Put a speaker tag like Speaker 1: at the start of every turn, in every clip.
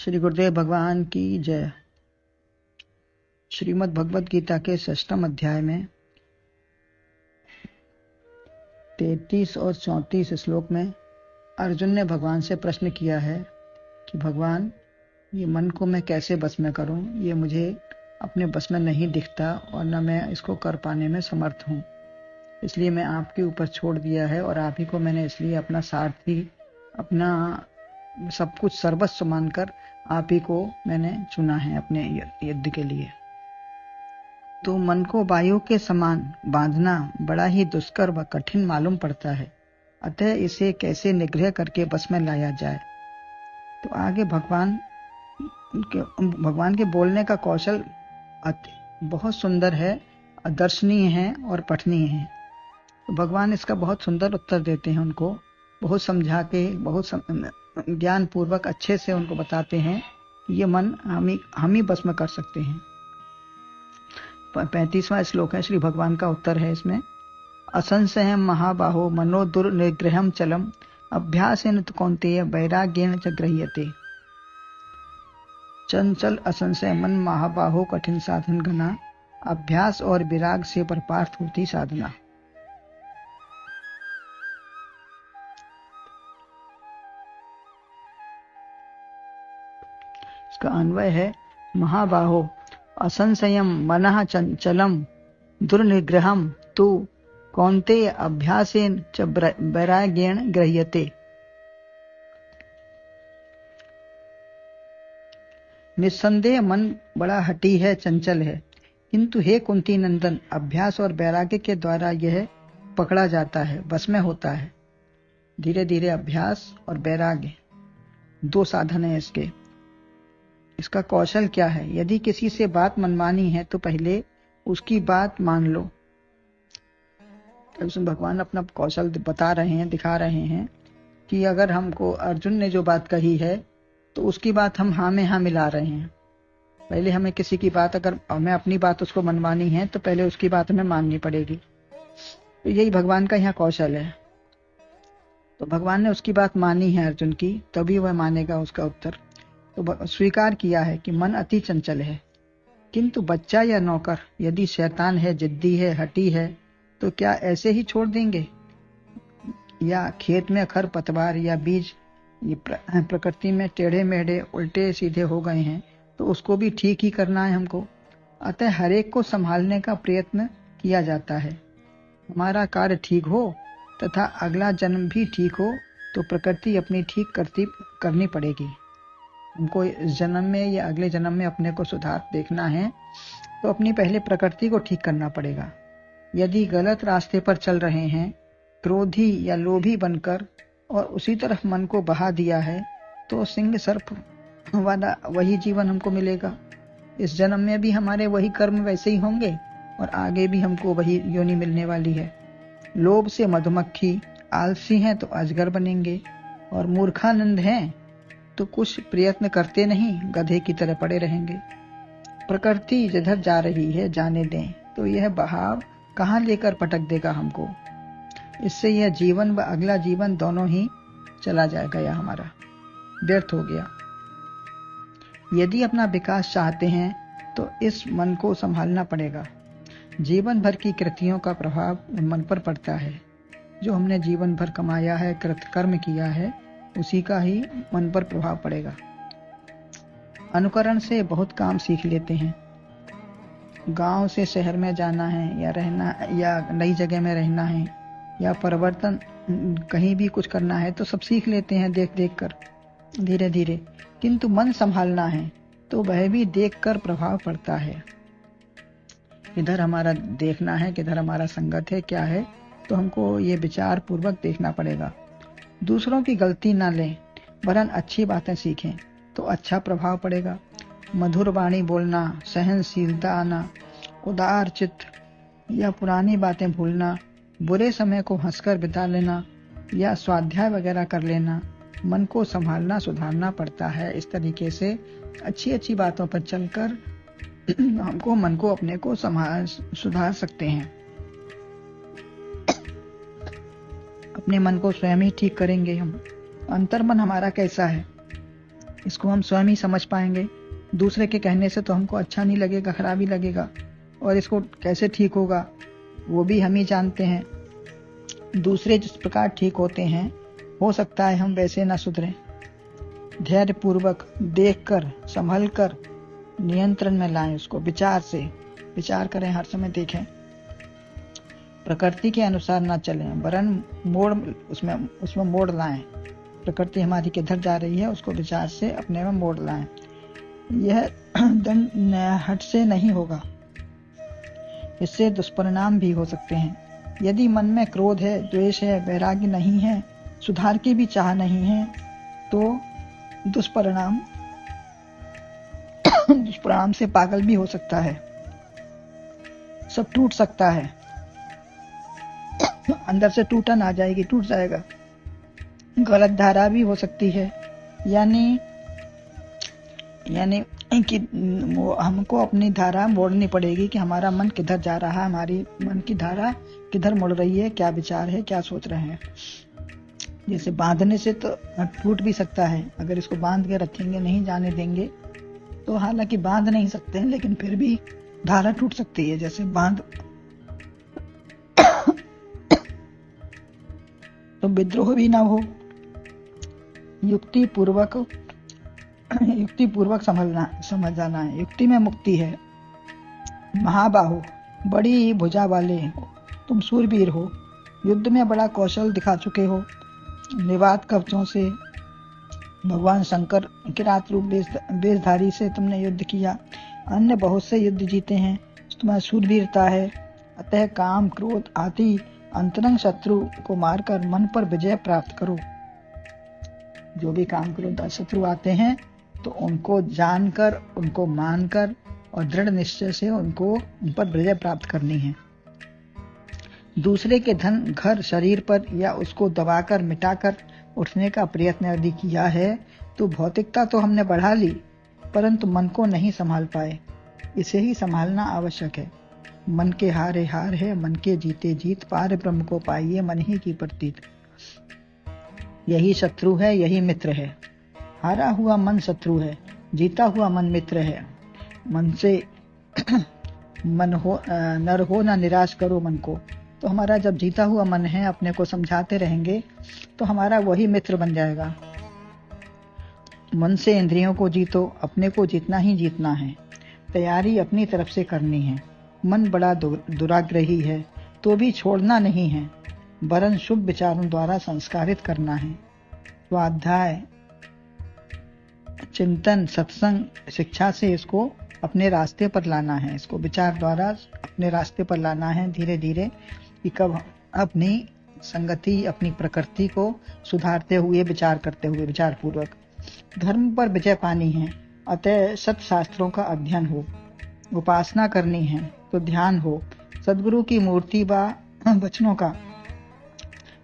Speaker 1: श्री गुरुदेव भगवान की जय। श्रीमद् भगवद गीता के 6वें अध्याय में 33 और 34 श्लोक में अर्जुन ने भगवान से प्रश्न किया है कि भगवान, ये मन को मैं कैसे बस में करूं? ये मुझे अपने बस में नहीं दिखता और न मैं इसको कर पाने में समर्थ हूं। इसलिए मैं आपके ऊपर छोड़ दिया है और आप ही को मैंने इसलिए अपना सारथी, अपना सब कुछ सर्वस्व मानकर आप ही को मैंने चुना है अपने युद्ध के लिए। तो मन को वायु के समान बांधना बड़ा ही दुष्कर व कठिन मालूम पड़ता है, अतः इसे कैसे निग्रह करके बस में लाया जाए। तो आगे भगवान के बोलने का कौशल बहुत सुंदर है, दर्शनीय है और पठनीय है। तो भगवान इसका बहुत सुंदर उत्तर देते हैं, उनको बहुत समझा के, बहुत ज्ञान पूर्वक अच्छे से उनको बताते हैं कि ये मन हम ही बस में कर सकते हैं। 35वां श्लोक है, श्री भगवान का उत्तर है इसमें। असंशयम महाबाहो मनो दुर्निग्रहम चलम अभ्यासेन तु कौन्तेय वैराग्येन च गृह्यते। चंचल असंशय मन महाबाहो कठिन साधन घना, अभ्यास और विराग से परपार्थ होती साधना। इसका अन्वय है, महाबाहो असंशयम मनः चंचलम दुर्निग्रहम तु कौन्तेय अभ्यासेन च वैराग्येन गृह्यते। निस्संदेह मन बड़ा हठी है, चंचल है, किंतु हे कुंती नंदन, अभ्यास और वैराग्य के द्वारा यह पकड़ा जाता है, बस में होता है। धीरे धीरे अभ्यास और वैराग्य दो साधन है इसके। इसका कौशल क्या है? यदि किसी से बात मनमानी है तो पहले उसकी बात मान लो। तो भगवान अपना कौशल बता रहे हैं, दिखा रहे हैं कि अगर हमको अर्जुन ने जो बात कही है तो उसकी बात हम हाँ में हाँ मिला रहे हैं। पहले हमें किसी की बात, अगर हमें अपनी बात उसको मनवानी है तो पहले उसकी बात हमें माननी पड़ेगी। तो यही भगवान का यहाँ कौशल है। तो भगवान ने उसकी बात मानी है अर्जुन की, तभी वह मानेगा उसका उत्तर। तो स्वीकार किया है कि मन अति चंचल है, किंतु बच्चा या नौकर यदि शैतान है, जिद्दी है, हठी है, तो क्या ऐसे ही छोड़ देंगे? या खेत में खर पतवार या बीज ये प्रकृति में टेढ़े मेढ़े उल्टे सीधे हो गए हैं तो उसको भी ठीक ही करना है हमको। अतः हरेक को संभालने का प्रयत्न किया जाता है। हमारा कार्य ठीक हो तथा अगला जन्म भी ठीक हो तो प्रकृति अपनी ठीक करनी पड़ेगी। हमको इस जन्म में या अगले जन्म में अपने को सुधार देखना है तो अपनी पहले प्रकृति को ठीक करना पड़ेगा। यदि गलत रास्ते पर चल रहे हैं, क्रोधी या लोभी बनकर, और उसी तरफ मन को बहा दिया है, तो सिंह सर्प वाला वही जीवन हमको मिलेगा। इस जन्म में भी हमारे वही कर्म वैसे ही होंगे और आगे भी हमको वही योनि मिलने वाली है। लोभ से मधुमक्खी, आलसी हैं तो अजगर बनेंगे, और मूर्खानंद हैं तो कुछ प्रयत्न करते नहीं, गधे की तरह पड़े रहेंगे। प्रकृति जिधर जा रही है जाने दें, तो यह बहाव कहाँ लेकर पटक देगा हमको। इससे यह जीवन व अगला जीवन दोनों ही चला गया, हमारा व्यर्थ हो गया। यदि अपना विकास चाहते हैं तो इस मन को संभालना पड़ेगा। जीवन भर की कृतियों का प्रभाव मन पर पड़ता है। जो हमने जीवन भर कमाया है, कृतकर्म किया है, उसी का ही मन पर प्रभाव पड़ेगा। अनुकरण से बहुत काम सीख लेते हैं। गांव से शहर में जाना है या रहना, या नई जगह में रहना है, या परिवर्तन कहीं भी कुछ करना है तो सब सीख लेते हैं देख देख कर, धीरे धीरे। किंतु मन संभालना है तो वह भी देख कर प्रभाव पड़ता है। इधर हमारा देखना है, किधर हमारा संगत है, क्या है, तो हमको ये विचार पूर्वक देखना पड़ेगा। दूसरों की गलती ना लें, वरन अच्छी बातें सीखें तो अच्छा प्रभाव पड़ेगा। मधुर वाणी बोलना, सहनशीलता आना, उदार चित्त, या पुरानी बातें भूलना, बुरे समय को हंसकर बिता लेना, या स्वाध्याय वगैरह कर लेना, मन को संभालना, सुधारना पड़ता है। इस तरीके से अच्छी अच्छी बातों पर चलकर हमको मन को अपने को सुधार सकते हैं। अपने मन को स्वयं ही ठीक करेंगे हम। अंतर्मन हमारा कैसा है? इसको हम स्वयं ही समझ पाएंगे। दूसरे के कहने से तो हमको अच्छा नहीं लगेगा, खराब ही लगेगा, और इसको कैसे ठीक होगा वो भी हम ही जानते हैं। दूसरे जिस प्रकार ठीक होते हैं, हो सकता है हम वैसे ना सुधरें। धैर्य पूर्वक देखकर, संभल कर नियंत्रण में लाएं उसको, विचार से विचार करें, हर समय देखें। प्रकृति के अनुसार ना चलें, वरन मोड़ उसमें मोड़ लाएं। प्रकृति हमारी किधर जा रही है उसको विचार से अपने में मोड़ लाएं। यह दंड हट से नहीं होगा, इससे दुष्परिणाम भी हो सकते हैं। यदि मन में क्रोध है, द्वेष है, वैराग्य नहीं है, सुधार की भी चाह नहीं है, तो दुष्परिणाम से पागल भी हो सकता है, सब टूट सकता है, अंदर से टूटन आ जाएगी, टूट जाएगा। गलत धारा भी हो सकती है, यानी कि हमको अपनी धारा मोड़नी पड़ेगी कि हमारा मन किधर जा रहा है, हमारी मन की धारा किधर मुड़ रही है, क्या विचार है, क्या सोच रहे हैं। जैसे बांधने से तो टूट भी सकता है, अगर इसको बांध के रखेंगे, नहीं जाने देंगे, तो हालांकि बांध नहीं सकते हैं, लेकिन फिर भी धारा टूट सकती है। जैसे बांध तो विद्रोह भी ना हो। युक्ति पूर्वक समझ जाना है। युक्ति में मुक्ति है। महाबाहो, बड़ी भुजा वाले, तुम सूरवीर हो, युद्ध में बड़ा कौशल दिखा चुके हो। निवात कवचों से भगवान शंकर किरात रूप वेशधारी से तुमने युद्ध किया, अन्य बहुत से युद्ध जीते हैं, तुम्हारी सूरवीरता है। अतः काम, क्रोध आदि अंतरंग शत्रु को मारकर मन पर विजय प्राप्त करो। जो भी काम, क्रोध शत्रु आते हैं तो उनको जानकर, उनको मानकर और दृढ़ निश्चय से उन पर विजय प्राप्त करनी है। दूसरे के धन, घर, शरीर पर या उसको दबाकर, मिटाकर उठने का प्रयत्न यदि किया है तो भौतिकता तो हमने बढ़ा ली, परंतु मन को नहीं संभाल पाए। इसे ही संभालना आवश्यक है। मन के हारे हार है, मन के जीते जीत, पार ब्रह्म को पाइए मन ही की प्रतीत। यही शत्रु है, यही मित्र है। हारा हुआ मन शत्रु है, जीता हुआ मन मित्र है। मन से नर हो ना निराश करो मन को। तो हमारा जब जीता हुआ मन है, अपने को समझाते रहेंगे तो हमारा वही मित्र बन जाएगा। मन से इंद्रियों को जीतो, अपने को जितना ही जीतना है, तैयारी अपनी तरफ से करनी है। मन बड़ा दुराग्रही है तो भी छोड़ना नहीं है, वरन शुभ विचारों द्वारा संस्कारित करना है। स्वाध्याय, चिंतन, सत्संग, शिक्षा से इसको अपने रास्ते पर लाना है। इसको विचार द्वारा अपने रास्ते पर लाना है धीरे धीरे, कि कब अपनी संगति, अपनी प्रकृति को सुधारते हुए, विचार करते हुए, विचार पूर्वक। धर्म पर विजय पानी है, अतः सत्शास्त्रों का अध्ययन हो। उपासना करनी है तो ध्यान हो सद्गुरु की मूर्ति व वचनों का।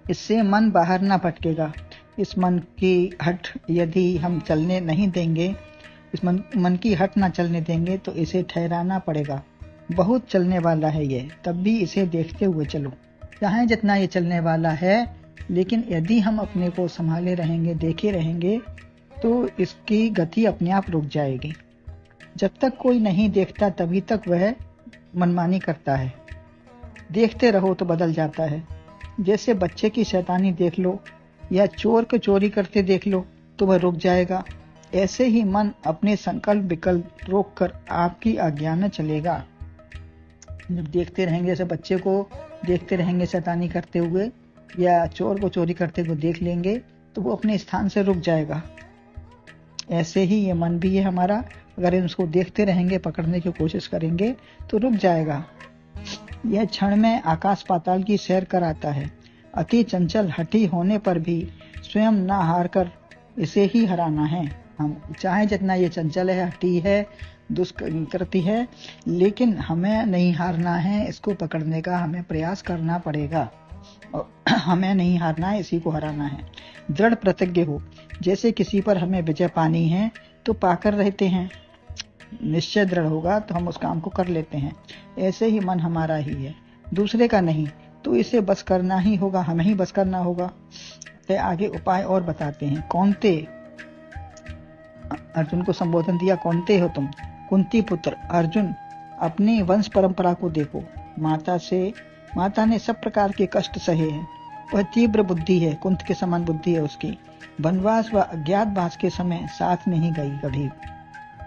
Speaker 1: इससे मन बाहर ना भटकेगा। इस मन की हट यदि हम चलने नहीं देंगे, इस मन की हट ना चलने देंगे तो इसे ठहराना पड़ेगा। बहुत चलने वाला है ये, तब भी इसे देखते हुए चलो। चाहे जितना ये चलने वाला है, लेकिन यदि हम अपने को संभाले रहेंगे, देखे रहेंगे, तो इसकी गति अपने आप रुक जाएगी। जब तक कोई नहीं देखता तभी तक वह मनमानी करता है। देखते रहो तो बदल जाता है। जैसे बच्चे की शैतानी देख लो या चोर को चोरी करते देख लो तो वह रुक जाएगा। ऐसे ही मन अपने संकल्प विकल्प रोक कर आपकी आज्ञा में चलेगा। जब देखते रहेंगे, जैसे बच्चे को देखते रहेंगे शैतानी करते हुए या चोर को चोरी करते हुए देख लेंगे तो वो अपने स्थान से रुक जाएगा। ऐसे ही ये मन भी है हमारा, अगर इसको देखते रहेंगे, पकड़ने की कोशिश करेंगे तो रुक जाएगा। यह क्षण में आकाश पाताल की सैर कराता है। अति चंचल हठी होने पर भी स्वयं न हार कर इसे ही हराना है। हम चाहे जितना ये चंचल है, हठी है, दुष्कृति है, लेकिन हमें नहीं हारना है। इसको पकड़ने का हमें प्रयास करना पड़ेगा और हमें नहीं हारना है, इसी को हराना है। दृढ़ प्रतिज्ञ हो। जैसे किसी पर हमें विजय पानी है तो पाकर रहते हैं, निश्चय दृढ़ होगा तो हम उस काम को कर लेते हैं। ऐसे ही मन हमारा ही है, दूसरे का नहीं, तो इसे बस करना ही होगा, हमें ही बस करना होगा। तो आगे उपाय और बताते हैं। कौनते अर्जुन को संबोधन दिया, कौनते हो तुम? कुंती पुत्र अर्जुन, अपनी वंश परंपरा को देखो। माता ने सब प्रकार के कष्ट सहे हैं। वह तीव्र बुद्धि है, कुंत के समान बुद्धि है उसकी। वनवास व अज्ञातवास के समय साथ नहीं गई कभी।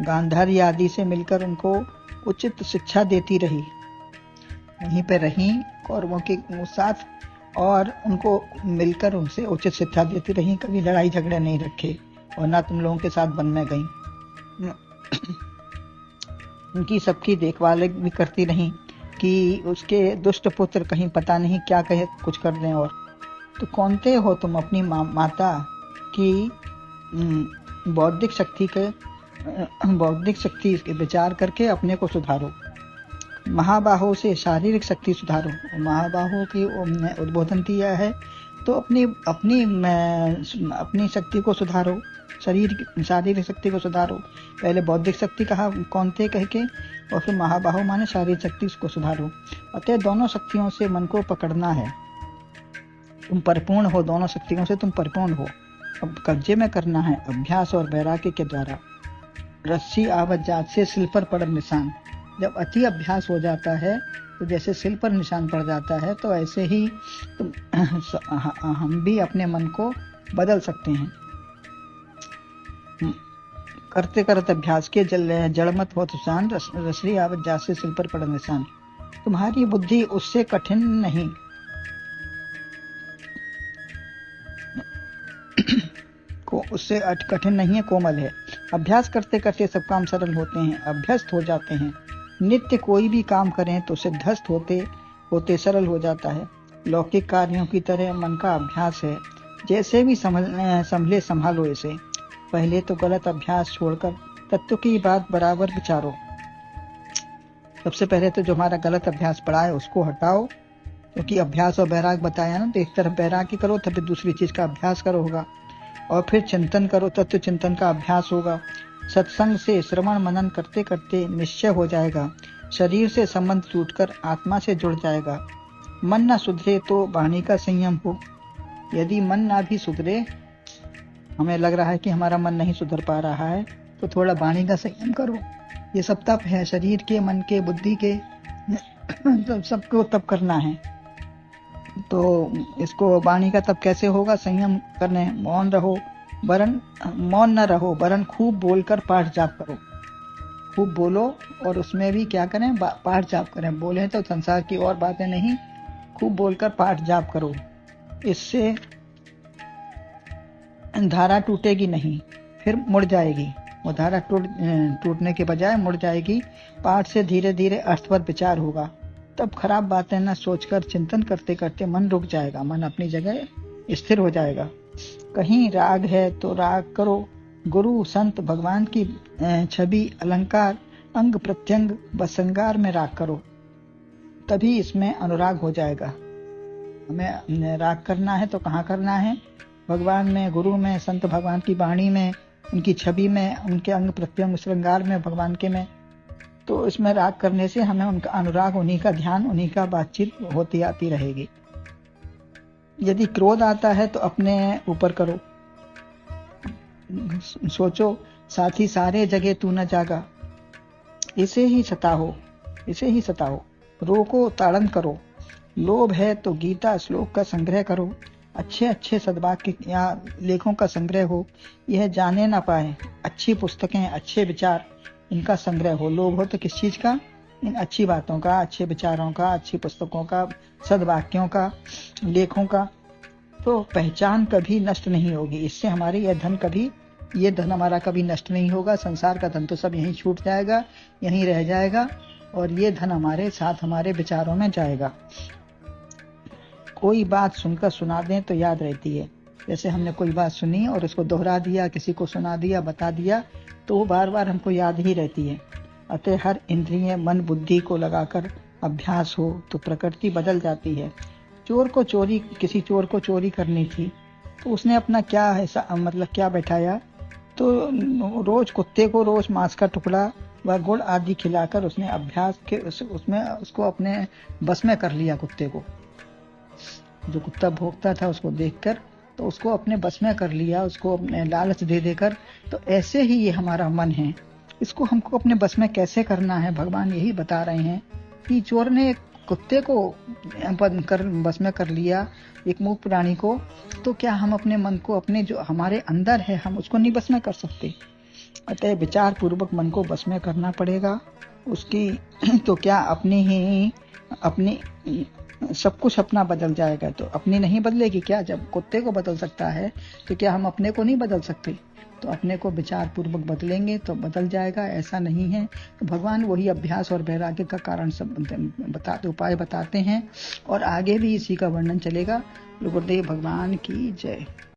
Speaker 1: गांधारी आदि से मिलकर उनको उचित शिक्षा देती रही, वहीं पे रही कौरवों के साथ, और उनको मिलकर उनसे उचित शिक्षा देती रही। कभी लड़ाई झगड़े नहीं रखे और ना तुम लोगों के साथ वन में गई। उनकी सबकी देखभाल भी करती रही कि उसके दुष्ट पुत्र कहीं पता नहीं क्या कहे कुछ कर दें। और तो कौनते हो तुम? अपनी माता की बौद्धिक शक्ति के विचार करके अपने को सुधारो। महाबाहो से शारीरिक शक्ति सुधारो। महाबाहो की उद्बोधन दिया है, तो अपनी शक्ति को सुधारो, शारीरिक शक्ति को सुधारो। पहले बौद्धिक शक्ति कहा कौनते कह के, और फिर महाबाहो माने शारीरिक शक्ति को सुधारो। अतः दोनों शक्तियों से मन को पकड़ना है। तुम परिपूर्ण हो, दोनों शक्तियों से तुम परिपूर्ण हो। अब कब्जे में करना है अभ्यास और वैराग्य के द्वारा। रस्सी आवत जात से सिल पर पड़ निशान। जब अति अभ्यास हो जाता है तो जैसे सिल पर निशान पड़ जाता है, तो ऐसे ही हम भी अपने मन को बदल सकते हैं। करते करते अभ्यास के जड़मत हो तुसान, रस्सी आवत जात से सिल पर पड़ निशान। तुम्हारी बुद्धि उससे कठिन नहीं, उससे कठिन नहीं है, कोमल है। अभ्यास करते करते सब काम सरल होते हैं, अभ्यस्त हो जाते हैं। नित्य कोई भी काम करें तो सिद्धस्त होते होते सरल हो जाता है। लौकिक कार्यों की तरह मन का अभ्यास है, जैसे भी संभले संभालो इसे। पहले तो गलत अभ्यास छोड़कर तत्व की बात बराबर विचारो। सबसे पहले तो जो हमारा गलत अभ्यास पड़ा है उसको हटाओ, क्योंकि अभ्यास और वैराग बताया ना, तो एक तरफ वैराग्य करो तब दूसरी चीज का अभ्यास करो होगा, और फिर चिंतन करो, तत्व चिंतन का अभ्यास होगा। सत्संग से श्रवण मनन करते करते निश्चय हो जाएगा। शरीर से संबंध टूटकर आत्मा से जुड़ जाएगा। मन ना सुधरे तो वाणी का संयम हो। यदि मन ना भी सुधरे, हमें लग रहा है कि हमारा मन नहीं सुधर पा रहा है, तो थोड़ा वाणी का संयम करो। ये सब तप है, शरीर के, मन के, बुद्धि के, तो सबको तप करना है। तो इसको वाणी का तप कैसे होगा? संयम करने, मौन न रहो वरन खूब बोलकर पाठ जाप करो। खूब बोलो, और उसमें भी क्या करें? पाठ जाप करें। बोले तो संसार की और बातें नहीं, खूब बोलकर पाठ जाप करो। इससे धारा टूटेगी नहीं, फिर मुड़ जाएगी। वो धारा टूटने के बजाय मुड़ जाएगी। पाठ से धीरे धीरे अर्थवत विचार होगा। तब खराब बातें न सोचकर चिंतन करते करते मन रुक जाएगा, मन अपनी जगह स्थिर हो जाएगा। कहीं राग है तो राग करो। गुरु, संत, भगवान की छवि, अलंकार, अंग प्रत्यंग व श्रृंगार में राग करो, तभी इसमें अनुराग हो जाएगा। हमें राग करना है तो कहाँ करना है? भगवान में, गुरु में, संत भगवान की वाणी में, उनकी छवि में, उनके अंग प्रत्यंग श्रृंगार में, भगवान के में। तो इसमें राग करने से हमें उनका अनुराग, उन्हीं का ध्यान, उन्हीं का बातचीत होती आती रहेगी। यदि क्रोध आता है तो अपने ऊपर करो, सोचो साथी सारे जगह तू न जागा, इसे ही सताओ। रोको, ताड़न करो। लोभ है तो गीता श्लोक का संग्रह करो। अच्छे सद्वाक्य या लेखों का संग्रह हो, यह जाने ना पाए। अच्छी पुस्तकें, अच्छे विचार, इनका संग्रह हो। लोभ हो तो किस चीज का? इन अच्छी बातों का, अच्छे विचारों का, अच्छी पुस्तकों का, सद्वाक्यों का, लेखों का। तो पहचान कभी नष्ट नहीं होगी। इससे हमारे ये धन हमारा कभी नष्ट नहीं होगा। संसार का धन तो सब यहीं छूट जाएगा, यहीं रह जाएगा, और ये धन हमारे साथ हमारे विचारों में जाएगा। कोई बात सुनकर सुना दें तो याद रहती है। जैसे हमने कोई बात सुनी और उसको दोहरा दिया, किसी को सुना दिया, बता दिया, तो वो बार बार हमको याद ही रहती है। अतः हर इंद्रिय, मन, बुद्धि को लगाकर अभ्यास हो तो प्रकृति बदल जाती है। किसी चोर को चोरी करनी थी, तो उसने अपना क्या बैठाया? तो रोज कुत्ते को रोज मांस का टुकड़ा व गुड़ आदि खिलाकर उसने अभ्यास के उसमें उसको अपने बस में कर लिया। कुत्ते को, जो कुत्ता भोगता था, उसको देखकर तो उसको अपने बस में कर लिया, उसको अपने लालच दे देकर। तो ऐसे ही ये हमारा मन है, इसको हमको अपने बस में कैसे करना है, भगवान यही बता रहे हैं कि चोर ने एक कुत्ते को बस में कर लिया, एक मूक प्राणी को, तो क्या हम अपने मन को, अपने जो हमारे अंदर है, हम उसको नहीं बस में कर सकते? अतः विचार पूर्वक मन को बस में करना पड़ेगा उसकी। तो क्या अपनी सब कुछ अपना बदल जाएगा? तो अपनी नहीं बदलेगी क्या? जब कुत्ते को बदल सकता है तो क्या हम अपने को नहीं बदल सकते? तो अपने को विचार पूर्वक बदलेंगे तो बदल जाएगा, ऐसा नहीं है। तो भगवान वही अभ्यास और वैराग्य का कारण सब उपाय बताते हैं, और आगे भी इसी का वर्णन चलेगा। गुरुदेव भगवान की जय।